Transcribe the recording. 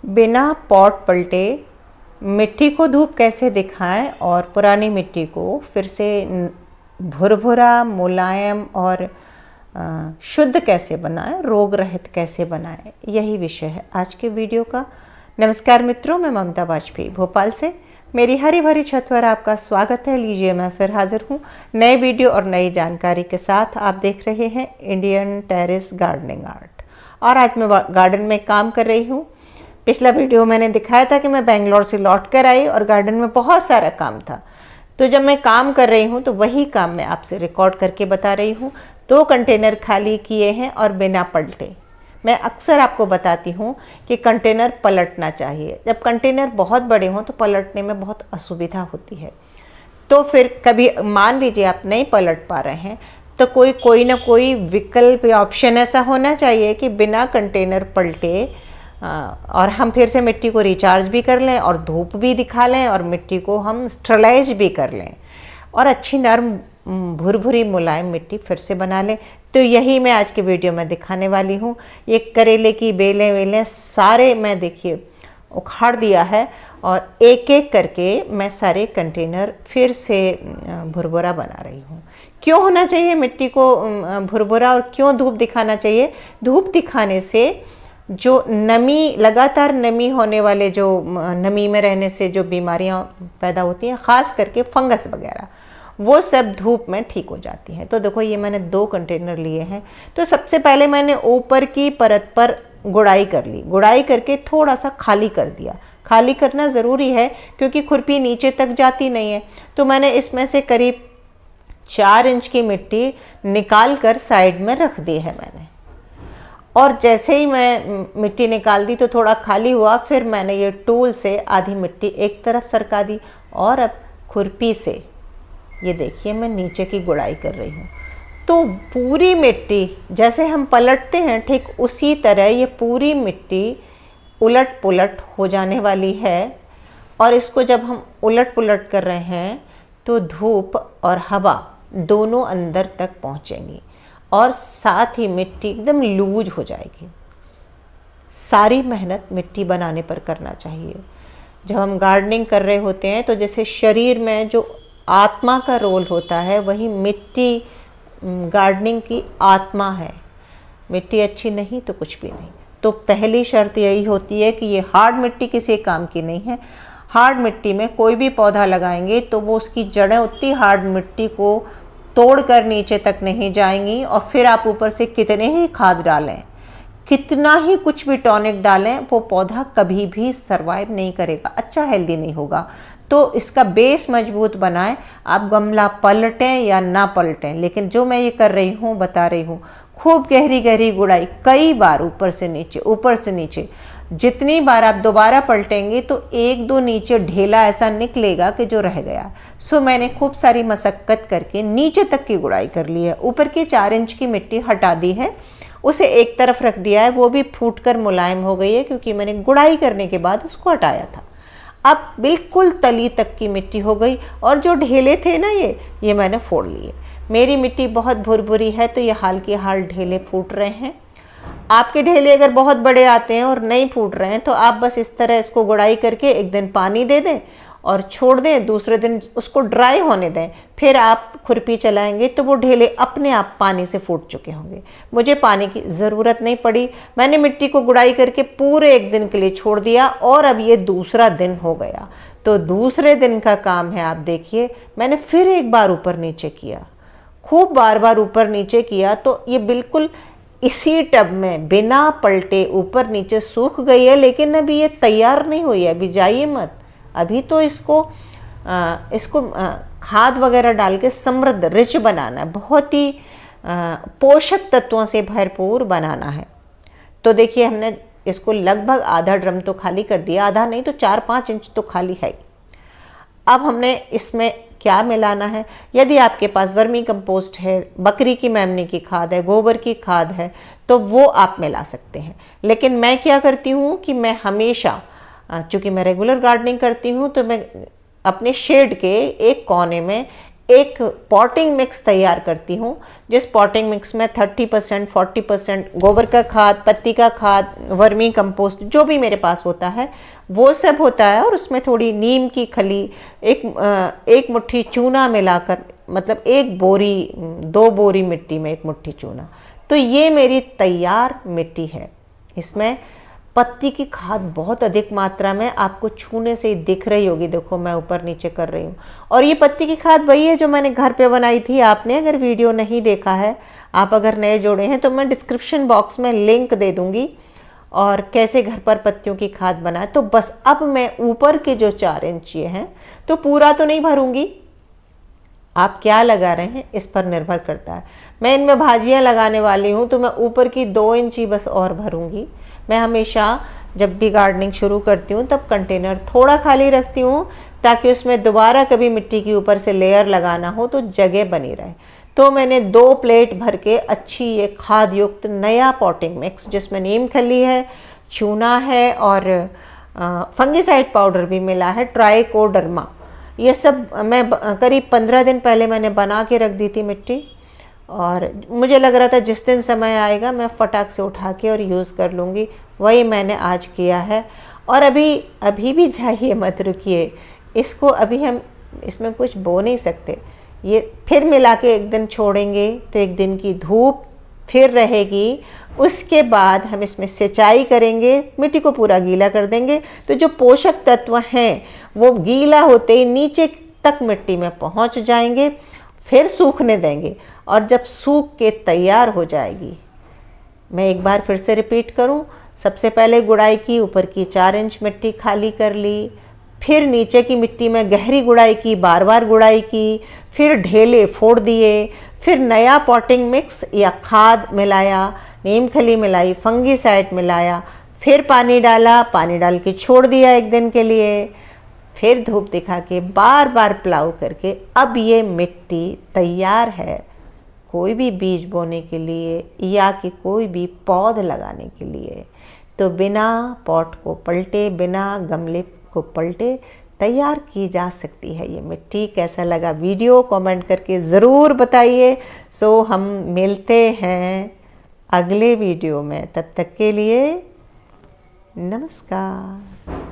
बिना पॉट पलटे मिट्टी को धूप कैसे दिखाएं और पुरानी मिट्टी को फिर से भुरभुरा मुलायम और शुद्ध कैसे बनाएं, रोग रहित कैसे बनाएं, यही विषय है आज के वीडियो का। नमस्कार मित्रों, मैं ममता वाजपेयी भोपाल से मेरी हरी भरी छत पर आपका स्वागत है। लीजिए, मैं फिर हाजिर हूँ नए वीडियो और नई जानकारी के साथ। आप देख रहे हैं इंडियन टेरेस गार्डनिंग आर्ट और आज मैं गार्डन में काम कर रही हूँ। पिछला वीडियो मैंने दिखाया था कि मैं बेंगलोर से लौट कर आई और गार्डन में बहुत सारा काम था, तो जब मैं काम कर रही हूँ तो वही काम मैं आपसे रिकॉर्ड करके बता रही हूँ। 2 कंटेनर खाली किए हैं और बिना पलटे। मैं अक्सर आपको बताती हूँ कि कंटेनर पलटना चाहिए। जब कंटेनर बहुत बड़े हों तो पलटने में बहुत असुविधा होती है। तो फिर कभी मान लीजिए आप नहीं पलट पा रहे हैं तो कोई ना कोई विकल्प या ऑप्शन ऐसा होना चाहिए कि बिना कंटेनर पलटे और हम फिर से मिट्टी को रिचार्ज भी कर लें और धूप भी दिखा लें और मिट्टी को हम स्टरलाइज भी कर लें और अच्छी नरम भुरभुरी मुलायम मिट्टी फिर से बना लें। तो यही मैं आज के वीडियो में दिखाने वाली हूँ। ये करेले की बेलें वेलें सारे मैं देखिए उखाड़ दिया है और एक एक करके मैं सारे कंटेनर फिर से भुरभुरा बना रही हूँ। क्यों होना चाहिए मिट्टी को भुरभुरा और क्यों धूप दिखाना चाहिए? धूप दिखाने से जो नमी, लगातार नमी होने वाले, जो नमी में रहने से जो बीमारियां पैदा होती हैं, ख़ास करके फंगस वगैरह, वो सब धूप में ठीक हो जाती हैं। तो देखो, ये मैंने 2 कंटेनर लिए हैं। तो सबसे पहले मैंने ऊपर की परत पर गुड़ाई कर ली। गुड़ाई करके थोड़ा सा खाली कर दिया। खाली करना ज़रूरी है क्योंकि खुरपी नीचे तक जाती नहीं है। तो मैंने इसमें से करीब 4 इंच की मिट्टी निकाल कर साइड में रख दी है मैंने। और जैसे ही मैं मिट्टी निकाल दी तो थोड़ा खाली हुआ, फिर मैंने ये टूल से आधी मिट्टी एक तरफ सरका दी और अब खुरपी से ये देखिए मैं नीचे की गुड़ाई कर रही हूँ। तो पूरी मिट्टी जैसे हम पलटते हैं ठीक उसी तरह ये पूरी मिट्टी उलट पुलट हो जाने वाली है। और इसको जब हम उलट पुलट कर रहे हैं तो धूप और हवा दोनों अंदर तक पहुँचेंगी और साथ ही मिट्टी एकदम लूज हो जाएगी। सारी मेहनत मिट्टी बनाने पर करना चाहिए। जब हम गार्डनिंग कर रहे होते हैं तो जैसे शरीर में जो आत्मा का रोल होता है, वही मिट्टी गार्डनिंग की आत्मा है। मिट्टी अच्छी नहीं तो कुछ भी नहीं। तो पहली शर्त यही होती है कि ये हार्ड मिट्टी किसी काम की नहीं है। हार्ड मिट्टी में कोई भी पौधा लगाएंगे तो वो उसकी जड़ें उतनी हार्ड मिट्टी को तोड़कर नीचे तक नहीं जाएंगी और फिर आप ऊपर से कितने ही खाद डालें, कितना ही कुछ भी टॉनिक डालें, वो पौधा कभी भी सरवाइव नहीं करेगा, अच्छा हेल्दी नहीं होगा। तो इसका बेस मजबूत बनाएं। आप गमला पलटें या ना पलटें, लेकिन जो मैं ये कर रही हूँ, बता रही हूँ, खूब गहरी गहरी गुड़ाई, कई बार ऊपर से नीचे, ऊपर से नीचे। जितनी बार आप दोबारा पलटेंगे तो 1-2 नीचे ढेला ऐसा निकलेगा कि जो रह गया। सो मैंने खूब सारी मशक्कत करके नीचे तक की गुड़ाई कर ली है। ऊपर की 4 इंच की मिट्टी हटा दी है, उसे एक तरफ रख दिया है। वो भी फूट कर मुलायम हो गई है क्योंकि मैंने गुड़ाई करने के बाद उसको हटाया था। अब बिल्कुल तली तक की मिट्टी हो गई और जो ढेले थे ना, ये मैंने फोड़ लिए। मेरी मिट्टी बहुत भुरभुरी है तो ये हाल के हाल ढेले फूट रहे हैं। आपके ढेले अगर बहुत बड़े आते हैं और नहीं फूट रहे हैं तो आप बस इस तरह इसको गुड़ाई करके एक दिन पानी दे दें और छोड़ दें, दूसरे दिन उसको ड्राई होने दें। फिर आप खुरपी चलाएंगे तो वो ढेले अपने आप पानी से फूट चुके होंगे। मुझे पानी की ज़रूरत नहीं पड़ी। मैंने मिट्टी को गुड़ाई करके पूरे एक दिन के लिए छोड़ दिया और अब ये दूसरा दिन हो गया। तो दूसरे दिन का काम है, आप देखिए, मैंने फिर एक बार ऊपर नीचे किया, खूब बार बार ऊपर नीचे किया। तो ये बिल्कुल इसी टब में बिना पलटे ऊपर नीचे सूख गई है, लेकिन अभी ये तैयार नहीं हुई है। अभी जाइए मत, अभी तो इसको खाद वगैरह डाल के समृद्ध, रिच बनाना है, बहुत ही पोषक तत्वों से भरपूर बनाना है। तो देखिए, हमने इसको लगभग आधा ड्रम तो खाली कर दिया, आधा नहीं तो 4-5 इंच तो खाली है। अब हमने इसमें क्या मिलाना है? यदि आपके पास वर्मी कंपोस्ट है, बकरी की मेमनी की खाद है, गोबर की खाद है, तो वो आप मिला सकते हैं। लेकिन मैं क्या करती हूँ कि मैं हमेशा, चूँकि मैं रेगुलर गार्डनिंग करती हूँ, तो मैं अपने शेड के एक कोने में एक पॉटिंग मिक्स तैयार करती हूँ, जिस पॉटिंग मिक्स में 30% 40% गोबर का खाद, पत्ती का खाद, वर्मी कंपोस्ट जो भी मेरे पास होता है वो सब होता है, और उसमें थोड़ी नीम की खली, एक मुट्ठी चूना मिलाकर, मतलब 2 बोरी मिट्टी में 1 मुट्ठी चूना। तो ये मेरी तैयार मिट्टी है। इसमें पत्ती की खाद बहुत अधिक मात्रा में आपको छूने से ही दिख रही होगी, देखो मैं ऊपर नीचे कर रही हूँ। और ये पत्ती की खाद वही है जो मैंने घर पे बनाई थी। आपने अगर वीडियो नहीं देखा है, आप अगर नए जोड़े हैं, तो मैं डिस्क्रिप्शन बॉक्स में लिंक दे दूँगी और कैसे घर पर पत्तियों की खाद बनाए। तो बस अब मैं ऊपर के जो 4 इंच ये हैं, तो पूरा तो नहीं भरूंगी, आप क्या लगा रहे हैं इस पर निर्भर करता है। मैं इनमें भाजियाँ लगाने वाली हूँ, तो मैं ऊपर की 2 इंच ही बस और भरूंगी। मैं हमेशा जब भी गार्डनिंग शुरू करती हूँ तब कंटेनर थोड़ा खाली रखती हूँ, ताकि उसमें दोबारा कभी मिट्टी के ऊपर से लेयर लगाना हो तो जगह बनी रहे। तो मैंने 2 प्लेट भर के अच्छी ये खाद युक्त नया पॉटिंग मिक्स, जिसमें नीम खली है, चूना है और फंगिसाइड पाउडर भी मिला है, ट्राइकोडर्मा, ये सब मैं करीब 15 दिन पहले मैंने बना के रख दी थी मिट्टी। और मुझे लग रहा था जिस दिन समय आएगा मैं फटाक से उठा के और यूज़ कर लूँगी, वही मैंने आज किया है। और अभी भी जाइए मत रुकिए, इसको अभी हम इसमें कुछ बो नहीं सकते, ये फिर मिला के 1 दिन छोड़ेंगे तो 1 दिन की धूप फिर रहेगी। उसके बाद हम इसमें सिंचाई करेंगे, मिट्टी को पूरा गीला कर देंगे, तो जो पोषक तत्व हैं वो गीला होते ही नीचे तक मिट्टी में पहुंच जाएंगे। फिर सूखने देंगे, और जब सूख के तैयार हो जाएगी, मैं एक बार फिर से रिपीट करूं, सबसे पहले गुड़ाई की, ऊपर की 4 इंच मिट्टी खाली कर ली, फिर नीचे की मिट्टी में गहरी गुड़ाई की, बार बार गुड़ाई की, फिर ढेले फोड़ दिए, फिर नया पॉटिंग मिक्स या खाद मिलाया, नीम खली मिलाई, फंगीसाइड मिलाया, फिर पानी डाला, पानी डाल के छोड़ दिया 1 दिन के लिए, फिर धूप दिखा के बार बार प्लाव करके अब ये मिट्टी तैयार है कोई भी बीज बोने के लिए या कि कोई भी पौध लगाने के लिए। तो बिना पॉट को पलटे, बिना गमले को पलटे तैयार की जा सकती है ये मिट्टी। कैसा लगा वीडियो कमेंट करके ज़रूर बताइए। सो हम मिलते हैं अगले वीडियो में, तब तक के लिए नमस्कार।